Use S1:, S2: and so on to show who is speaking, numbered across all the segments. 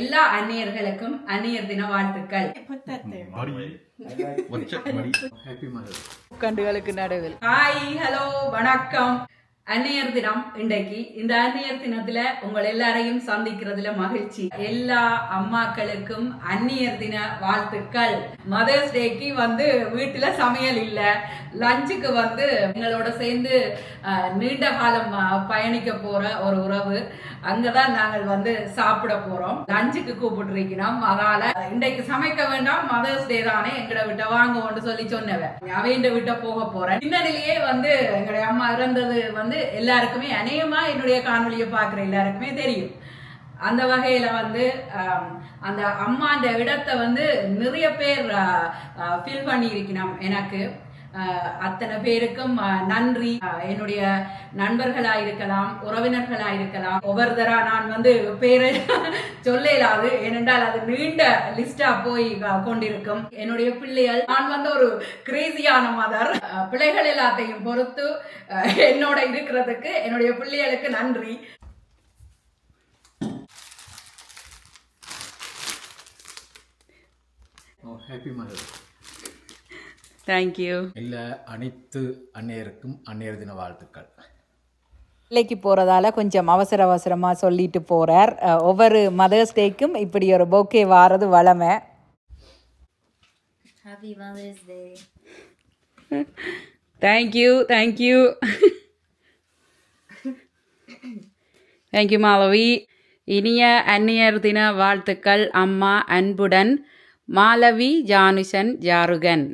S1: எல்லா அந்நியர்களுக்கும் அந்நியர் தின வாழ்த்துக்கள். கண்டுகளுக்கு நடுவில் ஹாய் ஹலோ வணக்கம். அந்நியர் தினம் இன்றைக்கு. இந்த அந்நியர் தினத்துல உங்கள் எல்லாரையும் சந்திக்கிறதுல மகிழ்ச்சி. எல்லா அம்மாக்களுக்கும் அந்நியர் தின வாழ்த்துக்கள். மதர்ஸ் டேக்கு வீட்டுல சமையல் இல்ல, லஞ்சுக்கு எங்களோட சேர்ந்து நீண்ட காலம் பயணிக்க போற ஒரு உறவு அங்கதான் நாங்கள் சாப்பிட போறோம். லஞ்சுக்கு கூப்பிட்டுருக்கிறோம். அதால இன்றைக்கு சமைக்க வேண்டாம், மதர்ஸ் டே தானே, எங்கட விட்ட வாங்க சொல்லி சொன்னவன் அவைண்ட விட்ட போக போறேன். பின்னணியிலேயே எங்களுடைய அம்மா இறந்தது எல்லாருக்குமே அநேகமா என்னுடைய காணொலியை பார்க்குற எல்லாருக்குமே தெரியும். அந்த வகையில அந்த அம்மாண்ட இடத்தை நிறைய பேர் ஃபீல் பண்ணி இருக்கணும். எனக்கு அத்தனை பேருக்கும் நன்றி. என்னுடைய நண்பர்களா இருக்கலாம், உறவினர்களா இருக்கலாம். ஒவ்வொருத்தரா நான் பேரை சொல்லலாது, ஏனென்றால் அது நீண்ட லிஸ்டா போய் கொண்டிருக்கும். என்னுடைய பிள்ளைகள், நான் ஒரு கிரேசியான மதர். பிள்ளைகள் எல்லாத்தையும் பொறுத்து என்னோட இருக்கிறதுக்கு என்னுடைய பிள்ளைகளுக்கு நன்றி.
S2: Happy mother.
S1: தேங்க்யூ.
S2: இல்லை, அனைத்து அன்னையருக்கும் அன்னையர் தின வாழ்த்துக்கள்.
S1: வேலைக்கு போகிறதால கொஞ்சம் அவசரமாக சொல்லிட்டு போகிறார். ஒவ்வொரு மதர்ஸ் டேக்கும் இப்படி ஒரு பொக்கே வாரது வளமை.
S3: Happy mother's day.
S1: Thank you thank you thank you Malavi. இனிய அந்நியர் தின வாழ்த்துக்கள். அம்மா அன்புடன் மாலவி ஜானுஷன் ஜாருகன்.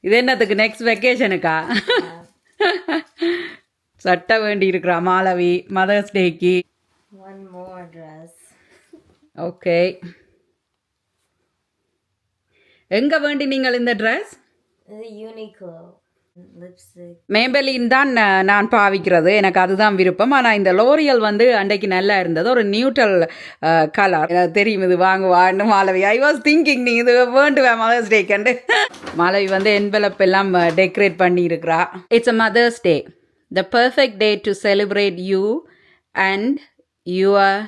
S1: இது என்னத்துக்கு, நெக்ஸ்ட் வெக்கேஷனுக்கா? சட்ட வேண்டி இருக்கிறா மாலவி மதர்ஸ் டேக்கு. ஓகே, எங்க வேண்டி நீங்கள் இந்த ட்ரெஸ்?
S3: யூனிக்ளோ
S1: மேபெலின் தான் நான் பாவிக்கிறது, எனக்கு அதுதான் விருப்பம். ஆனால் இந்த லோரியல் அன்றைக்கு நல்லா இருந்தது, ஒரு நியூட்ரல் கலர். எனக்கு தெரியும் இது வாங்குவான்னு மாலவி. ஐ வாஸ் திங்கிங் நீ இது வேண்டுவேன் மதர்ஸ் டேக்கண்டு. மாலவி என்வெலப் எல்லாம் டெக்கரேட் பண்ணி இருக்கிறா. It's a mother's day, the perfect day to celebrate you and your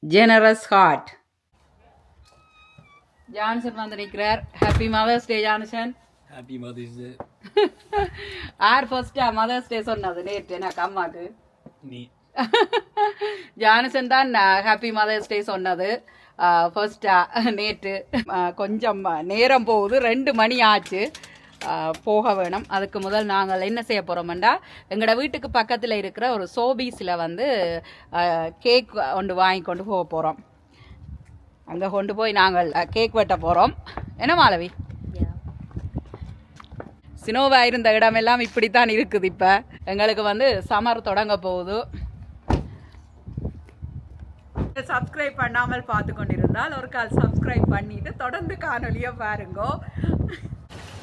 S1: generous heart. Johnson நிற்கிறார். Happy mother's day Johnson.
S2: Happy mother's day.
S1: யார் ஃபர்ஸ்டா மதர்ஸ் டே சொன்னது நேற்று? எனக்கு அம்மாக்கு
S2: நீ.
S1: ஜானசன் தான் ஹாப்பி மதர்ஸ் டே சொன்னது ஃபர்ஸ்டா நேற்று. கொஞ்சம் நேரம் போகுது, 2 மணி ஆச்சு, போக வேணும். அதுக்கு முதல் நாங்கள் என்ன செய்ய போகிறோம்டா, எங்களோட வீட்டுக்கு பக்கத்தில் இருக்கிற ஒரு சோபீஸில் கேக் ஒன்று வாங்கி கொண்டு போக போகிறோம். அங்கே கொண்டு போய் நாங்கள் கேக் வெட்ட போகிறோம். என்ன மாலவி? சினோவா இருந்த இடமெல்லாம் இப்படித்தான் இருக்குது. இப்போ எங்களுக்கு சம்மர் தொடங்க போகுது. சப்ஸ்கிரைப் பண்ணாமல் பார்த்து கொண்டிருந்தால் ஒரு கால் சப்ஸ்கிரைப் பண்ணிட்டு தொடர்ந்து காணொலியை பாருங்கோ.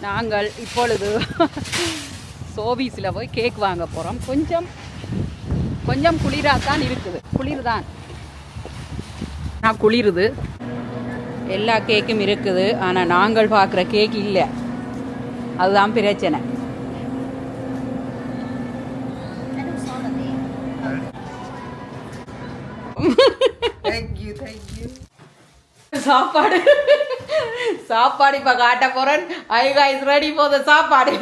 S1: நாங்கள் இப்பொழுது சோபீஸில் போய் கேக் வாங்க போகிறோம். கொஞ்சம் குளிராக தான் இருக்குது. குளிர் தான், குளிருது. எல்லா கேக்கும் இருக்குது, ஆனால் நாங்கள் பார்க்குற கேக் இல்லை. அதுதான் பிரச்சனை. சாப்பாடு இப்ப காட்ட போறேன். ஐ கைஸ் ரெடி ஃபார் தி சாப்பாடு.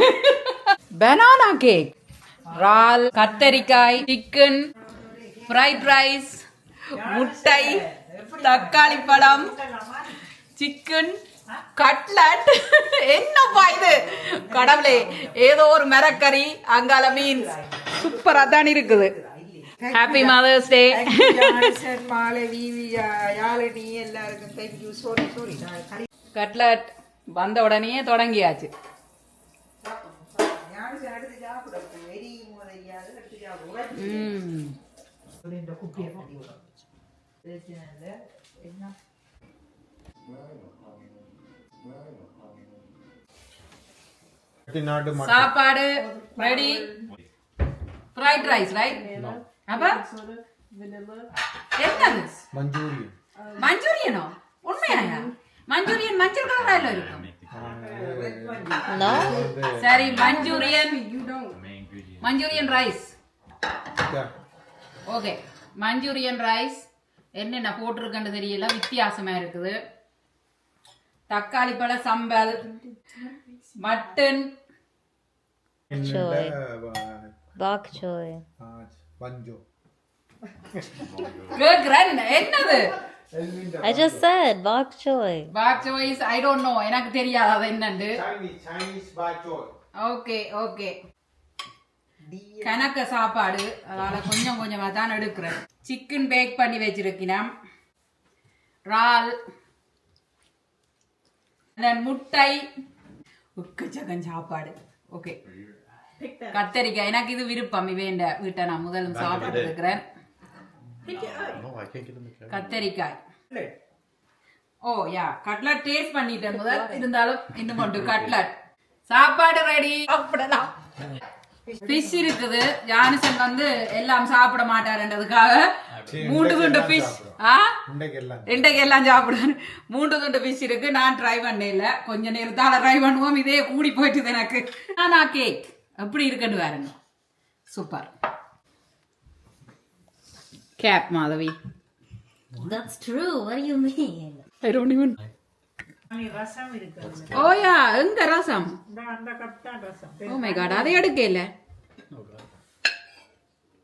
S1: பனானா கேக், இறால், கத்தரிக்காய், சிக்கன், ஃப்ரைட் ரைஸ், முட்டை, தக்காளி பழம், சிக்கன், கட்லட். என்னப்பா இது கடவுளே, ஏதோ ஒரு மரக்கறி, அங்கால மீன்ஸ். சூப்பரா தான் இருக்குது. ஹாப்பி மதர்ஸ் டே. கட்லட் வந்த உடனே தொடங்கியாச்சு. சாப்பாடு ரெடி. Fried rice right? அப்ப என்னது? மஞ்சூரியனோ? உண்மையா? மஞ்சூரியன் மஞ்சள் கலர்ல இருக்கும். சரி, Manchurian rice. Okay, Manchurian rice, என்னென்ன போட்டிருக்கேன்னு தெரியல, வித்தியாசமா இருக்குது. தக்காளி பழ சம்பல், மட்டன்,
S3: choy, bok choy.
S1: கேக்குறேன் என்னது
S3: I just said bok choy.
S1: Bok choys I don't know, எனக்கு தெரியாது அது என்னன்னு.
S4: Chinese bak choy.
S1: Okay okay, கணக்க சாப்பாடு, அதனால கொஞ்சம் கொஞ்சமா தான் எடுக்கிறேன். சிக்கன் பேக் பண்ணி வச்சிருக்கிறேன், இறால், முட்டை, உக்கச்சக்கன் சாப்பாடு. ஓகே, கத்தரிக்காய் எனக்கு இது விருப்பம், வேண்ட வீட்டை நான் முதலும் சாப்பிட்டு இருக்கிறேன். கத்தரிக்காய். ஓ யா, கட்லட் டேஸ்ட் பண்ணிட்டேன் முதல், இருந்தாலும் இன்னும் கொண்டு கட்லட். சாப்பாடு ரெடி, சாப்பிடலாம். ஃபிஷ் இருக்குது. ஜானிசன் வந்து எல்லாம் சாப்பிட மாட்டாருன்றதுக்காக 3 துண்டு ஃபிஷ், இன்றைக்கு எல்லாம் சாப்பிடுவேன். 3 துண்டு ஃபிஷ் இருக்கு. நான் ட்ரை பண்ண இல்லை, கொஞ்ச நேரத்தால ட்ரை பண்ணுவோம். இதே கூடி போயிட்டுது எனக்கு. நான் கேக் எப்படி இருக்குன்னு பாருங்க, சூப்பர். கேப் Madhavi.
S3: That's true. What do you mean?
S1: I don't even. Oh yeah, எங்க ரசம்? Oh my god, அதை எடுக்கல.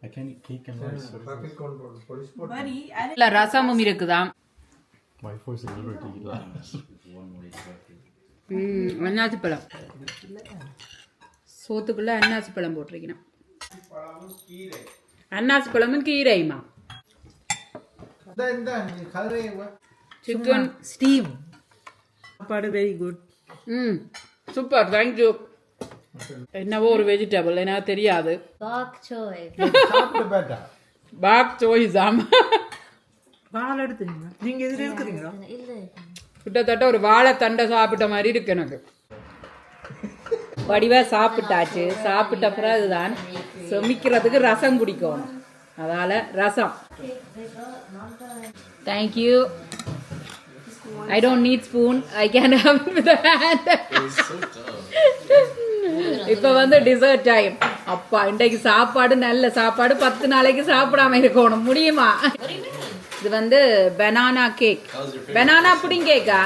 S2: I can eat cake and rice.
S1: இல்ல ரசமும் இருக்குதா.
S2: My voice is a little bit last.
S1: அன்னாசி பழம். சோத்துக்குள்ள அன்னாசி பழம் போட்டிருக்கேன். அன்னாசி பழமும் கீரையுமா. Chicken
S5: Steve. சாப்பாடு வெரி குட்.
S1: Super, thank you. என்னவோ ஒரு வெஜிடபிள் எனக்கு தெரியாது.
S3: Bok choy.
S1: பாக் சோய்ஸாம்.
S5: பால் எடுத்துங்க. நீங்க இதுல இருக்குறீங்களா?
S3: இல்ல.
S1: கிட்டத்தட்ட ஒரு வாழைத்தண்டை சாப்பிட்ட மாதிரி இருக்கு எனக்கு. வடிவா சாப்பிட்டாச்சு. சாப்பிட்ட பிறகுதான் செமிக்கிறதுக்கு ரசம் குடிக்கணும். அதால ரசம். Thank you. I don't need spoon. I can have it with a hand. இப்ப வந்து டிசர்ட் டைம். அப்பா இன்றைக்கு சாப்பாடு நல்ல சாப்பாடு. 10 நாளைக்கு சாப்பிடாம இருக்கணும் முடியுமா? இது வந்து பனானா கேக். பனானா புடிங் கேக்கா?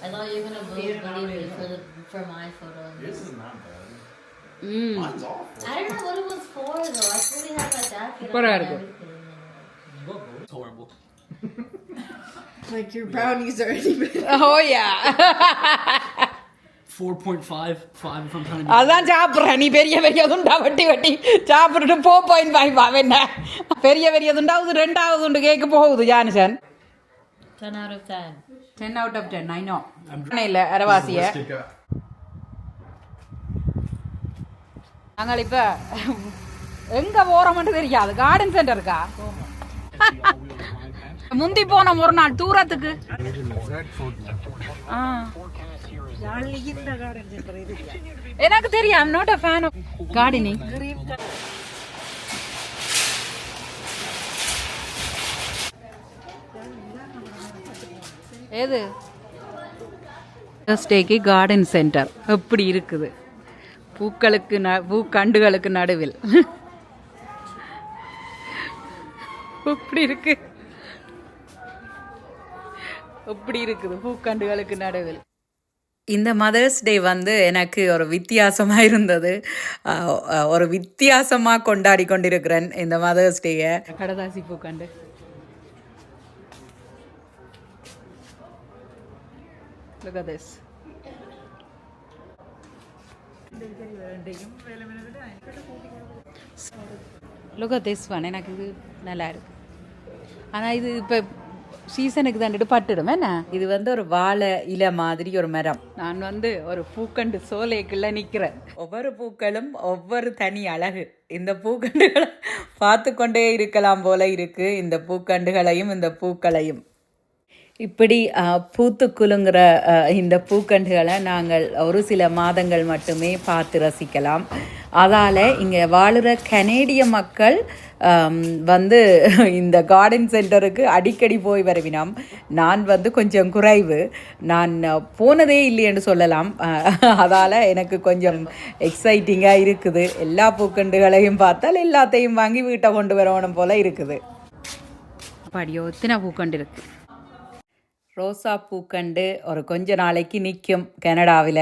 S3: I thought you were gonna believe me for my photo.
S2: This is not bad.
S3: I don't know what it was for though. I fully had my jacket.
S1: சூப்பரா இருக்கு.
S6: It's horrible.
S5: Like your brownies are any better.
S1: Oh yeah.
S6: 4.5, 5 if I'm counting.
S1: அதான் சாப்பிட்றேன். நீ பெரிய பெரிய துண்டா வட்டி வட்டி சாப்பிட்டுட்டு 4.5 என்ன பெரிய பெரிய துண்டா. இது 2வது துண்டு கேட்க போகுது Jansen.
S3: 10 out of 10.
S1: 10 out of 10. I know. இல்ல அரவாசிய. நாங்கள் இப்ப எங்க போறோம்னு தெரியாது. கார்டன் சென்டருக்கா? முந்தி போன ஒரு நாள் தூரத்துக்கு. எனக்கு தெரியும். I'm not a fan of gardening. ஏது ஸ்டேக்கு கார்டன் சென்டர் எப்படி இருக்குது? பூக்களுக்கு பூக்கண்டுகளுக்கு நடுவில் எப்படி இருக்கு? எப்படி இருக்குது பூக்கண்டுகளுக்கு நடுவில்? இந்த மதர்ஸ் டே வந்து எனக்கு ஒரு வித்தியாசமாக இருந்தது. ஒரு வித்தியாசமாக கொண்டாடி கொண்டிருக்கிறேன் இந்த mothers டேயை. கடதாசி பூக்கண்டு. Look at this. Look at this one. எனக்கு இது நல்லா இருக்கு. ஆனால் இது இப்போ சீசனுக்கு தாண்டிட்டு பட்டுடும் என்ன. இது வந்து ஒரு வாழை இலை மாதிரி ஒரு மரம். நான் வந்து ஒரு பூக்கண்டு சோலைக்குள்ள நிற்கிறேன். ஒவ்வொரு பூக்களும் ஒவ்வொரு தனி அழகு. இந்த பூக்கண்டுகளை பார்த்து கொண்டே இருக்கலாம் போல இருக்கு. இந்த பூக்கண்டுகளையும் இந்த பூக்களையும் இப்படி பூத்து குலுங்குற இந்த பூக்கண்டுகளை நாங்கள் ஒரு சில மாதங்கள் மட்டுமே பார்த்து ரசிக்கலாம். அதால் இங்கே வாழுற கனேடிய மக்கள் வந்து இந்த கார்டன் சென்டருக்கு அடிக்கடி போய் வருவினோம். நான் வந்து கொஞ்சம் குறைவு. நான் போனதே இல்லைன்னு சொல்லலாம். அதால் எனக்கு கொஞ்சம் எக்ஸைட்டிங்காக இருக்குது. எல்லா பூக்கண்டுகளையும் பார்த்தால் எல்லாத்தையும் வாங்கி வீட்டை கொண்டு வரணும் போல் இருக்குது. அப்பாடியோ எத்தனை பூக்கண்டு இருக்கு. ரோசா பூக்கண்டு ஒரு கொஞ்ச நாளைக்கு நிற்கும் கனடாவில்.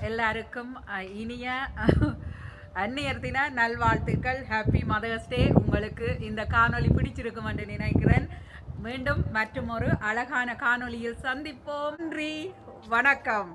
S1: எல்லாருக்கும் இனிய அன்னையர் தின நல்வாழ்த்துக்கள். ஹாப்பி மதர்ஸ் டே. உங்களுக்கு இந்த காணொளி பிடிச்சிருக்கும் என்று நினைக்கிறேன். மீண்டும் மற்றும் ஒரு அழகான காணொளியில் சந்திப்போம். நன்றி, வணக்கம்.